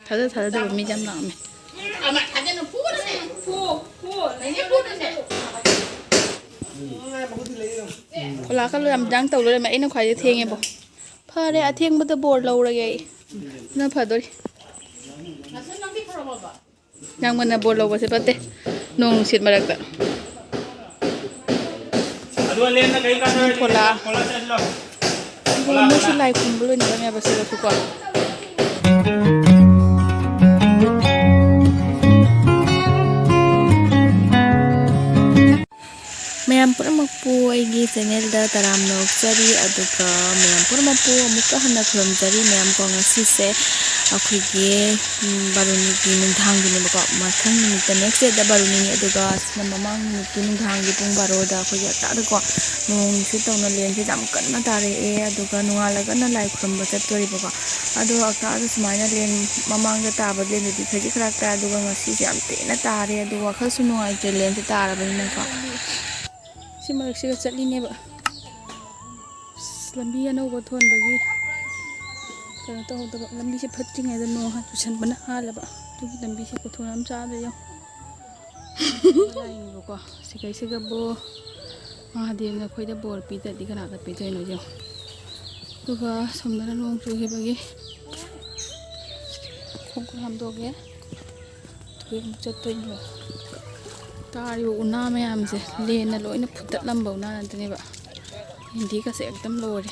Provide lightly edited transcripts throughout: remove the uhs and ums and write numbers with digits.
ꯊꯥꯖꯗꯕ ꯃꯤ ꯌꯥꯝ ꯂꯥꯛꯑꯝꯃꯦ ꯈꯣꯂꯥꯀꯜꯂꯣ ꯌꯥꯝ ꯗꯥꯡ ꯇꯧ ꯂꯩꯔꯝꯃꯦ ꯑꯩꯅ ꯈ꯭ꯋꯥꯏꯗꯒꯤ ꯊꯦꯡꯉꯦꯕꯣ ꯐꯔꯦ ꯑꯊꯦꯡꯕꯗ ꯕꯣꯔ ꯂꯧꯔꯒꯦ ꯑꯩ ꯅ ꯐꯗꯣꯔꯤ ꯌꯥꯝ ꯉꯟꯅ ꯕꯣꯔ ꯂꯧꯕꯁꯦ ꯐꯠꯇꯦ ꯅꯣꯡ ꯅꯨꯡꯁꯤꯠ ꯃꯔꯛꯇ ꯈꯣꯂꯥ ꯃꯣꯏꯁꯨ ꯂꯥꯏ ꯈꯨꯔꯨꯝꯕ ꯂꯣꯏꯅꯔꯝꯃꯦꯕ ꯁꯤꯗꯁꯨꯀꯣ ꯃꯌꯥꯝ ꯄꯨꯝꯅꯃꯛꯄꯨ ꯑꯩꯒꯤ ꯆꯦꯅꯦꯜꯗ ꯇꯔꯥꯝꯅ ꯑꯣꯛꯆꯔꯤ ꯑꯗꯨꯒ ꯃꯌꯥꯝ ꯄꯨꯝꯅꯃꯛꯄꯨ ꯑꯃꯨꯛꯀ ꯍꯟꯅ ꯈꯨꯔꯨꯝꯖꯔꯤ ꯃꯌꯥꯝꯀꯣ ꯉꯁꯤꯁꯦ ꯑꯩꯈꯣꯏꯒꯤ ꯕꯥꯔꯨꯅꯤꯒꯤ ꯅꯨꯡꯗꯥꯡꯒꯤꯅꯦꯕꯀꯣ ꯃꯊꯪ ꯅꯨꯃꯤꯠꯇ ꯅꯦꯛꯁ ꯗꯦꯗ ꯕꯥꯔꯨꯅꯤꯅꯤ ꯑꯗꯨꯒ ꯁꯤꯅ ꯃꯃꯥꯡ ꯅꯨꯃꯤꯠꯀꯤ ꯅꯨꯡꯗꯥꯡꯒꯤ ꯄꯨꯡ 12ꯗ ꯑꯩꯈꯣꯏꯒꯤ ꯑꯇꯥꯗꯀꯣ ꯅꯣꯡꯁꯤ ꯇꯧꯅ ꯂꯦꯟꯁꯦ ꯌꯥꯝ ꯀꯟꯅ ꯇꯥꯔꯛꯑꯦ ꯑꯗꯨꯒ ꯅꯣꯡꯉꯥꯜꯂꯒꯅ ꯂꯥꯏ ꯈꯨꯔꯨꯝꯕ ꯆꯠꯇꯣꯔꯤꯕꯀꯣ ꯑꯗꯣ ꯑꯇꯥꯗ ꯁꯨꯃꯥꯏꯅ ꯂꯦꯟ ꯃꯃꯥꯡꯗ ꯇꯥꯕ ꯂꯦꯟꯗꯨꯗꯤ ꯈꯖꯤꯛ ꯈꯔ ꯇꯥꯏ ꯑꯗꯨꯒ ꯉꯁꯤꯁꯦ ꯌꯥꯝ ꯇꯦꯟꯅ ꯇꯥꯔꯦ ꯑꯗꯨꯒ ꯋꯥꯈꯜꯁꯨ ꯅꯨꯡꯉꯥꯏꯇ꯭ꯔꯦ ꯂꯦꯟꯁꯦ ꯇꯥꯔꯕꯅꯤꯅꯀꯣ ꯁꯤ ꯃꯔꯛꯁꯤꯒ ꯆꯠꯂꯤꯅꯦꯕ ꯂꯝꯕꯤ ꯑꯅꯧꯕ ꯊꯣꯟꯕꯒꯤ ꯀꯩꯅꯣ ꯇꯧꯍꯧꯗꯕ ꯂꯝꯕꯤꯁꯦ ꯐꯠꯇ꯭ꯔꯤꯉꯩꯗ ꯅꯣꯡ ꯆꯨꯁꯟꯕꯅ ꯍꯥꯜꯂꯕ ꯑꯗꯨꯒꯤ ꯂꯝꯕꯤꯁꯦ ꯀꯣꯊꯣꯟ ꯌꯥꯝ ꯆꯥꯗ ꯌꯦꯡꯉꯣꯕꯀꯣ ꯁꯤꯒꯩꯁꯤꯒꯕꯨ ꯃꯍꯥꯗꯦꯕꯅ ꯑꯩꯈꯣꯏꯗ ꯕꯣꯔ ꯄꯤꯗ꯭ꯔꯗꯤ ꯀꯅꯥꯗ ꯄꯤꯗꯣꯏꯅꯣ ꯌꯦꯡꯉꯣ ꯑꯗꯨꯒ ꯁꯣꯝꯗꯅ ꯅꯣꯡ ꯆꯨꯈꯤꯕꯒꯤ ꯈꯣꯡꯈꯨꯠ ꯍꯥꯝꯗꯣꯛꯑꯒꯦ ꯑꯗꯨꯒ ꯑꯃꯨꯛ ꯆꯠꯇꯣꯏꯅꯦꯕ ꯇꯥꯔꯤꯕ ꯎꯅꯥ ꯃꯌꯥꯝꯁꯦ ꯂꯦꯟꯅ ꯂꯣꯏꯅ ꯐꯨꯠꯇꯠꯂꯝꯕ ꯎꯅꯥ ꯅꯠꯇꯅꯦꯕ ꯍꯤꯟꯗꯤꯒꯁꯦ ꯑꯦꯛꯗꯝ ꯂꯣꯏꯔꯦ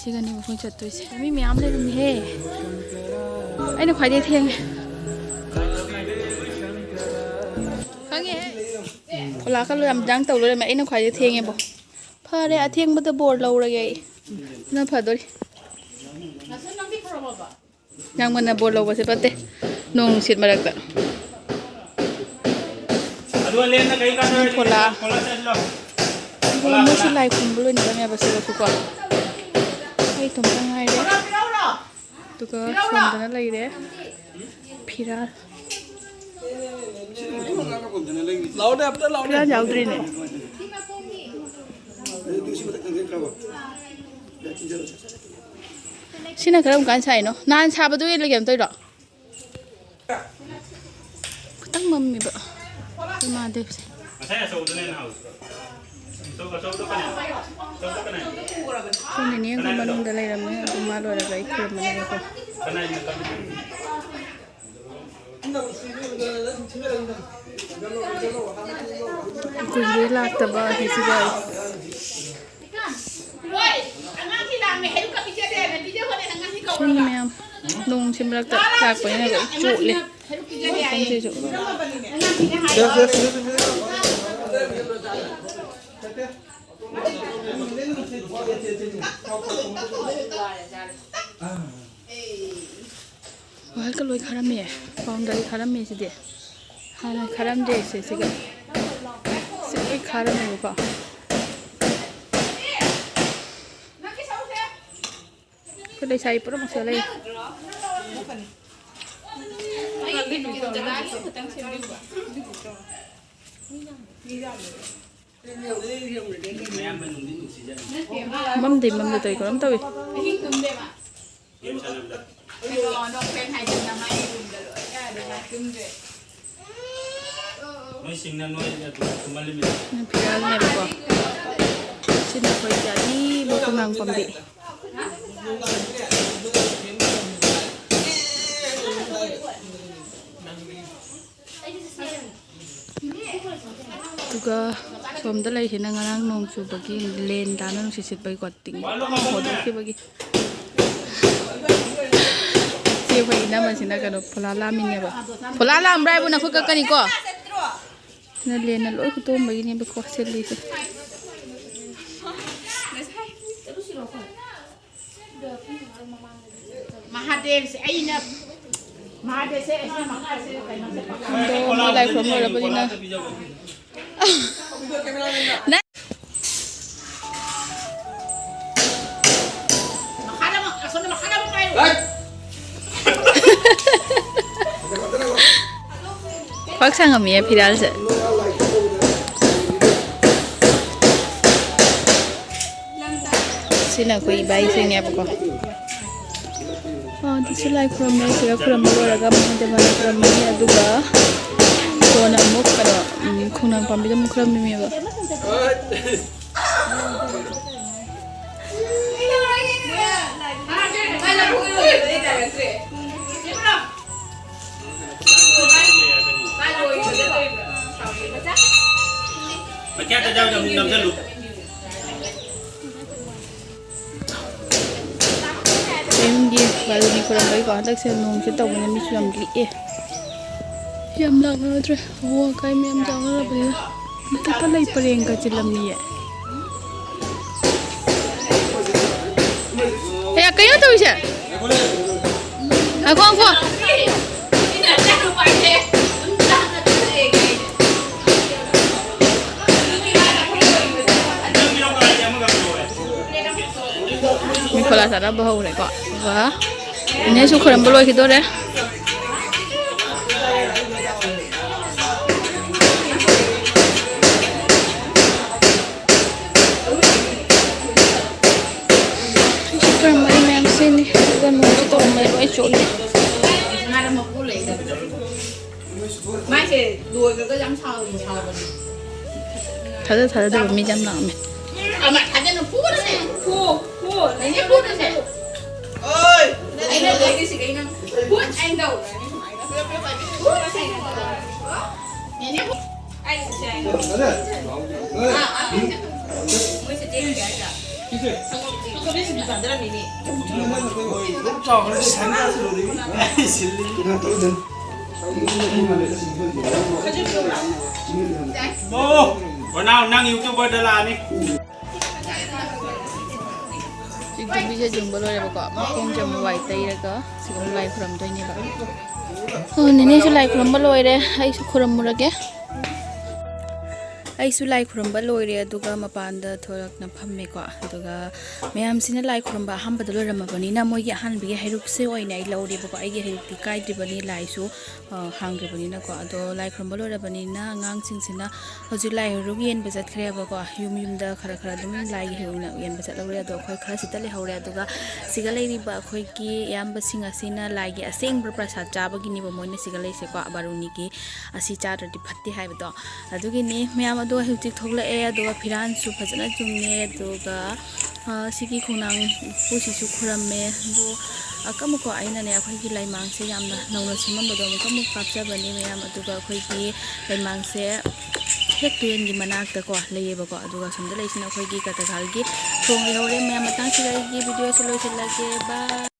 ꯁꯤꯒꯅꯦꯕ ꯑꯩꯈꯣꯏ ꯆꯠꯇꯣꯏꯁꯦ ꯃꯤ ꯃꯌꯥꯝ ꯂꯩꯔꯝꯃꯤꯍꯦ ꯑꯩꯅ ꯈ꯭ꯋꯥꯏꯗꯒꯤ ꯊꯦꯡꯉꯦ ꯈꯪꯉꯦꯍꯦ ꯈꯣꯂꯥꯀꯜꯂꯣ ꯌꯥꯝ ꯗꯥꯡ ꯇꯧ ꯂꯩꯔꯝꯃꯦ ꯑꯩꯅ ꯈ꯭ꯋꯥꯏꯗꯒꯤ ꯊꯦꯡꯉꯦꯕꯣ ꯐꯔꯦ ꯑꯊꯦꯡꯕꯗ ꯕꯣꯔ ꯂꯧꯔꯒꯦ ꯑꯩ ꯅ ꯐꯗꯣꯔꯤ ꯌꯥꯝ ꯉꯟꯅ ꯕꯣꯔ ꯂꯧꯕꯁꯦ ꯐꯠꯇꯦ ꯅꯣꯡ ꯅꯨꯡꯁꯤꯠ ꯃꯔꯛꯇ ꯈꯣꯂꯥ ꯃꯣꯏꯁꯨ ꯂꯥꯏ ꯈꯨꯔꯨꯝꯕ ꯂꯣꯏꯅꯔꯝꯃꯦꯕ ꯁꯤꯗꯁꯨꯀꯣ ꯑꯩ ꯏꯇꯣꯝꯇ ꯉꯥꯏꯔꯦ ꯑꯗꯨꯒ ꯁꯣꯝꯗꯅ ꯂꯩꯔꯦ ꯐꯤꯔꯥꯜ ꯐꯤꯔꯥꯜ ꯌꯥꯎꯗ꯭ꯔꯤꯅꯦ ꯁꯤꯅ ꯀꯔꯝ ꯀꯥꯟ ꯁꯥꯏꯅꯣ ꯅꯍꯥꯟ ꯁꯥꯕꯗꯣ ꯌꯦꯜꯂꯒꯦ ꯑꯝ ꯇꯧꯔꯣ ꯈꯤꯇꯪ ꯃꯝꯃꯤꯕ ꯑꯩꯈꯣꯏ ꯃꯍꯥꯗꯦꯕꯁꯦ ꯑꯩꯈꯣꯏ ꯅꯦꯅꯦ ꯑꯩꯈꯣꯏ ꯃꯅꯨꯡꯗ ꯂꯩꯔꯝꯃꯦ ꯑꯗꯨ ꯃꯥ ꯂꯣꯏꯔꯒ ꯑꯩ ꯈꯨꯔꯨꯝꯕꯅꯦꯕꯀꯣ ꯀꯨꯏꯔꯦ ꯂꯥꯛꯇꯕ ꯑꯁꯤꯁꯤꯒ ꯃꯤ ꯃꯌꯥꯝ ꯅꯣꯡꯁꯤ ꯃꯔꯛꯇ ꯂꯥꯛꯄꯅꯤꯅ ꯂꯣꯏ ꯆꯣꯠꯂꯦ ꯃꯐꯝꯁꯤꯁꯨ ꯋꯥꯍꯜꯀ ꯂꯣꯏ ꯈꯥꯔꯝꯃꯦ ꯕꯥꯎꯟꯗꯔꯤ ꯈꯥꯔꯝꯃꯦ ꯁꯤꯗꯤ ꯍꯥꯟꯅ ꯈꯥꯔꯝꯗꯦ ꯁꯤꯒ ꯁꯤ ꯂꯣꯏ ꯈꯥꯔꯝꯃꯦꯕꯀꯣ ꯑꯩꯈꯣꯏ ꯂꯩꯁꯥꯕꯤ ꯄꯨꯝꯅꯃꯛꯁꯨ ꯂꯩ ꯃꯝꯗꯤ ꯃꯝꯗ ꯇꯧꯏ ꯀꯔꯝ ꯇꯧꯏ ꯐꯤꯔꯥꯜꯅꯦꯕꯀꯣ ꯁꯤꯅ ꯑꯩꯈꯣꯏꯒꯤ ꯑꯔꯤꯕ ꯈꯣꯡꯅꯥꯡ ꯄꯥꯝꯕꯤ ꯑꯗꯨꯒ ꯁꯣꯝꯗ ꯂꯩꯁꯤꯅ ꯉꯔꯥꯡ ꯅꯣꯡ ꯆꯨꯕꯒꯤ ꯂꯦꯟ ꯇꯥꯅ ꯅꯨꯡꯁꯤꯠ ꯁꯤꯠꯄꯒꯤ ꯇꯤꯡ ꯍꯣꯗꯣꯛꯈꯤꯕꯒꯤ ꯁꯤ ꯑꯩꯈꯣꯏ ꯏꯅꯝꯃꯁꯤꯅ ꯀꯩꯅꯣ ꯐꯣꯂꯥ ꯂꯥꯝꯃꯤꯅꯦꯕ ꯐꯣꯂꯥ ꯂꯥꯝꯕ꯭ꯔꯥ ꯍꯥꯏꯕꯨ ꯅꯈꯨꯠ ꯀꯛꯀꯅꯤꯀꯣ ꯁꯤꯅ ꯂꯦꯟꯅ ꯂꯣꯏ ꯍꯨꯠꯇꯣꯛꯑꯝꯕꯒꯤꯅꯦꯕꯀꯣ ꯁꯤꯠꯂꯤꯁꯦ ꯃꯍꯥꯗꯦꯕꯁꯦ ꯑꯩꯅ ꯃꯍꯥꯗꯦꯕꯁꯦ ꯃꯣꯏ ꯂꯥꯏ ꯈꯨꯔꯨꯝ ꯂꯣꯏꯔꯕꯅꯤꯅ ꯄꯥꯛ ꯁꯪꯉꯝꯃꯤꯌꯦ ꯐꯤꯔꯥꯜꯁꯦ ꯁꯤꯅ ꯑꯩꯈꯣꯏ ꯏꯕꯥꯏꯁꯤꯡꯅꯦꯕꯀꯣ ꯑꯗꯨꯁꯨ ꯂꯥꯏ ꯈꯨꯔꯨꯝꯃꯦ ꯁꯤꯒ ꯈꯨꯔꯨꯝꯕ ꯂꯣꯏꯔꯒ ꯃꯍꯥꯗꯦꯕꯅ ꯈꯨꯔꯨꯝꯃꯅꯤ ꯑꯗꯨꯒ ꯀꯣꯟꯅ ꯑꯃꯨꯛ ꯀꯩꯅꯣ ꯈꯣꯡꯅꯥꯡ ꯄꯥꯝꯕꯤꯗ ꯑꯃꯨꯛ ꯈꯨꯔꯨꯝꯃꯦꯕ ꯌꯨꯝꯒꯤ ꯕꯥꯔꯨꯅꯤ ꯈꯨꯔꯨꯝꯕꯒꯤꯀꯣ ꯍꯟꯗꯛꯁꯦ ꯅꯣꯡꯁꯦ ꯇꯧꯕꯅꯤꯅ ꯃꯤꯁꯨ ꯌꯥꯝ ꯂꯤꯛꯑꯦ ꯌꯥꯝ ꯂꯥꯛꯅꯗ꯭ꯔꯦ ꯑꯋꯣ ꯑꯀꯥꯏ ꯃꯌꯥꯝ ꯆꯥꯛꯅꯔꯕꯅꯤꯅ ꯍꯟꯗꯛꯀ ꯂꯩ ꯄꯔꯦꯡꯒ ꯆꯤꯜꯂꯝꯃꯤꯌꯦ ꯑꯦ ꯀꯩꯅꯣ ꯇꯧꯔꯤꯁꯦ ꯉꯥꯏꯈꯣ ꯉꯥꯏꯈꯣ ꯃꯤꯈꯣꯂꯥ ꯆꯥꯅꯕ ꯍꯧꯔꯦꯀꯣ ꯑꯗꯨꯒ ꯏꯅꯦꯁꯨ ꯈꯨꯔꯨꯝꯕ ꯂꯣꯏꯈꯤꯗꯣꯔꯦ ꯈꯨꯔꯨꯝꯕꯒꯤ ꯃꯌꯥꯝꯁꯤꯅꯤ ꯑꯗꯨꯒ ꯅꯣꯡꯁꯨ ꯇꯧꯔꯝꯕꯅꯤ ꯂꯣꯏ ꯆꯣꯠꯂꯤ ꯃꯥꯏꯁꯦ ꯂꯣꯏꯈ꯭ꯔꯒ ꯌꯥꯝ ꯁꯥꯎꯕꯅꯤ ꯊꯥꯖꯗꯕ ꯃꯤꯁꯦ ꯌꯥꯝ ꯂꯥꯛꯑꯝꯃꯦ ꯊꯥꯖꯅ ꯐꯨꯒꯗꯅꯦ ꯐꯨ ꯂꯩꯅꯦ ꯐꯨꯗꯁꯦ ꯑꯣꯏ ꯑꯩꯅ ꯂꯩꯔꯤꯁꯤ ꯀꯩꯅꯣ ꯐꯨꯠ ꯑꯩꯅ ꯇꯧꯔꯅꯤ ꯅꯦꯅꯦ ꯑꯩ nào năng youtuber đó là đi ꯆꯤꯡꯇꯨꯝꯕꯤꯁꯦ ꯌꯨꯡꯕ ꯂꯣꯏꯔꯦꯕꯀꯣ ꯃꯈꯣꯡꯁꯦ ꯑꯃꯨꯛ ꯋꯥꯏ ꯇꯩꯔꯒ ꯁꯤꯒ ꯑꯃꯨꯛ ꯂꯥꯏ ꯈꯨꯔꯝꯗꯣꯏꯅꯦꯕ ꯅꯦꯅꯦꯁꯨ ꯂꯥꯏ ꯈꯨꯔꯝꯕ ꯂꯣꯏꯔꯦ ꯑꯩꯁꯨ ꯈꯨꯔꯝꯃꯨꯔꯒꯦ ꯑꯩꯁꯨ ꯂꯥꯏ ꯈꯨꯔꯝꯕ ꯂꯣꯏꯔꯦ ꯑꯗꯨꯒ ꯃꯄꯥꯟꯗ ꯊꯣꯛꯂꯛꯅ ꯐꯝꯃꯦꯀꯣ ꯑꯗꯨꯒ ꯃꯌꯥꯝꯁꯤꯅ ꯂꯥꯏ ꯈꯨꯔꯝꯕ ꯑꯍꯥꯟꯕꯗ ꯂꯣꯏꯔꯝꯃꯕꯅꯤꯅ ꯃꯣꯏꯒꯤ ꯑꯍꯥꯟꯕꯒꯤ ꯍꯩꯔꯨꯛꯁꯦ ꯑꯣꯏꯅ ꯑꯩ ꯂꯧꯔꯦꯕꯀꯣ ꯑꯩꯒꯤ ꯍꯩꯔꯨꯛꯇꯤ ꯀꯥꯏꯗ꯭ꯔꯤꯕꯅꯤ ꯂꯥꯏꯁꯨ ꯍꯥꯡꯗ꯭ꯔꯤꯕꯅꯤꯅꯀꯣ ꯑꯗꯣ ꯂꯥꯏ ꯈꯨꯔꯝꯕ ꯂꯣꯏꯔꯕꯅꯤꯅ ꯑꯉꯥꯡꯁꯤꯡꯁꯤꯅ ꯍꯧꯖꯤꯛ ꯂꯥꯏ ꯍꯩꯔꯨꯛ ꯌꯦꯟꯕ ꯆꯠꯈ꯭ꯔꯦꯕꯀꯣ ꯌꯨꯝꯗ ꯈꯔ ꯑꯗꯨꯝ ꯂꯥꯏꯒꯤ ꯍꯩꯔꯨꯛ ꯌꯦꯟꯕ ꯆꯠꯍꯧꯔꯦ ꯑꯗꯣ ꯑꯩꯈꯣꯏ ꯈꯔ ꯁꯤꯗ ꯂꯩꯍꯧꯔꯦ ꯑꯗꯨꯒ ꯁꯤꯒ ꯂꯩꯔꯤꯕ ꯑꯩꯈꯣꯏꯒꯤ ꯏꯌꯥꯝꯕꯁꯤꯡ ꯑꯁꯤꯅ ꯂꯥꯏꯒꯤ ꯑꯁꯦꯡꯕ ꯄ꯭ꯔꯁꯥꯗ ꯆꯥꯕꯒꯤꯅꯦꯕ ꯃꯣꯏꯅ ꯁꯤꯒ ꯂꯩꯁꯦꯀꯣ ꯕꯥꯔꯨꯅꯤꯒꯤ ꯑꯁꯤ ꯆꯥꯗ꯭ꯔꯗꯤ ꯐꯠꯇꯦ ꯍꯥꯏꯕꯗꯣ ꯑꯗꯨꯒꯤꯅꯤ ꯃꯌꯥꯝ ꯑꯗꯣ ꯍꯧꯖꯤꯛ ꯊꯣꯛꯂꯛꯑꯦ ꯑꯗꯨꯒ ꯐꯤꯔꯥꯟꯁꯨ ꯐꯖꯅ ꯆꯨꯡꯉꯦ ꯑꯗꯨꯒ ꯁꯤꯒꯤ ꯈꯣꯡꯅꯥꯡ ꯎꯄꯨꯁꯤꯁꯨ ꯈꯨꯔꯝꯃꯦ ꯑꯗꯣ ꯑꯃꯨꯛꯀꯣ ꯑꯩꯅꯅꯦ ꯑꯩꯈꯣꯏꯒꯤ ꯂꯩꯃꯥꯡꯁꯦ ꯌꯥꯝꯅ ꯅꯧꯅ ꯁꯦꯝꯃꯝꯕꯗꯣ ꯑꯃꯨꯛ ꯀꯥꯞꯆꯕꯅꯤ ꯃꯌꯥꯝ ꯑꯗꯨꯒ ꯑꯩꯈꯣꯏꯒꯤ ꯂꯩꯃꯥꯡꯁꯦ ꯍꯦꯛ ꯇꯨꯔꯦꯟꯒꯤ ꯃꯅꯥꯛꯇꯀꯣ ꯂꯩꯌꯦꯕꯀꯣ ꯑꯗꯨꯒ ꯁꯣꯝꯗ ꯂꯩꯁꯤꯅ ꯑꯩꯈꯣꯏꯒꯤ ꯀꯇꯒꯥꯜꯒꯤ ꯊꯣꯡ ꯂꯩꯍꯧꯔꯦ ꯃꯌꯥꯝ ꯃꯇꯥꯡꯁꯤꯗ ꯑꯩꯒꯤ ꯚꯤꯗꯤꯑꯣꯁꯦ ꯂꯣꯏꯁꯤꯜꯂꯒꯦ ꯕꯥꯏ